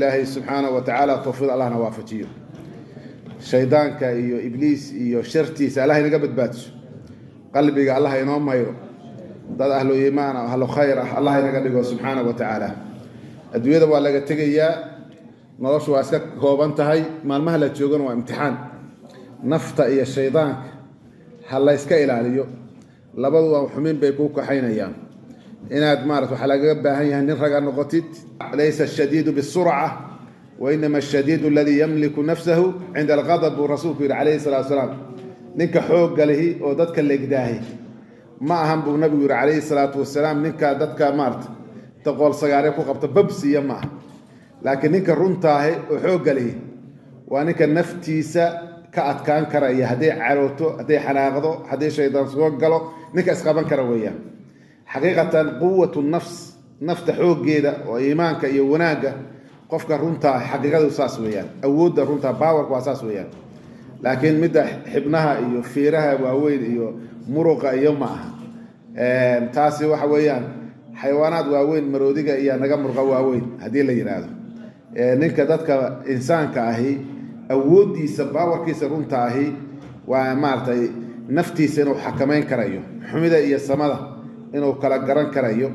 الله سبحانه وتعالى توفيق الله نوافجيه شيطانك iyo ibliis iyo shartiisa Allah inaga badbaadiyo qalbiga Allah inoo mayro dad ahlu iimaan ah ahlu khayr ah Allah inaga dhigo subhanahu wa ta'ala adduunyada waa laga tagayaa noloshu waa iska kooban tahay maalmaha la joogana waa imtixaan nafta iyo shaydaanka hal la iska ilaaliyo labadu waa xumin bay ku kaxaynayaan inaad maarto waxa laga baahan yahay nin raga noqotid laysa ash-shadidu bis-sur'ah wa inma ash-shadidu alladhi yamliku nafsahu 'inda al-ghadab wa rasuuluhu alayhi salatu wasalam ninka xoog galahi oo dadka leegdaahay ma ahan buu nabigu alayhi salatu wasalam ninka dadka maarto taqool sagaare ku qabta babsiya ma laakiin ninka runtaahay oo xoog galahi waa ninka naftiisa ka adkaan kara iyo haday carooto haday xanaaqdo haday shaydaan soo galo ninka isqaban kara weeyaan حقيقة قوة النفس نفت حوق جيدة وإيمانك يوناك قفك رنتا حقيقة أساس ويان أود رنتا باورك وأساس ويان لكن مدى حبنها إيو فيرها وأوين إيو مرقة إيو معها تاسي وحويان حيوانات وأوين مروديك إيا نقا مرقة وأوين هدي اللي ينادو ننك دادك إنسان كاهي أود يسا باورك يسا رنتا هي ومارتا نفتي سنو حكمين كرايو حميدة إيا السمادة inuu kala garan karayo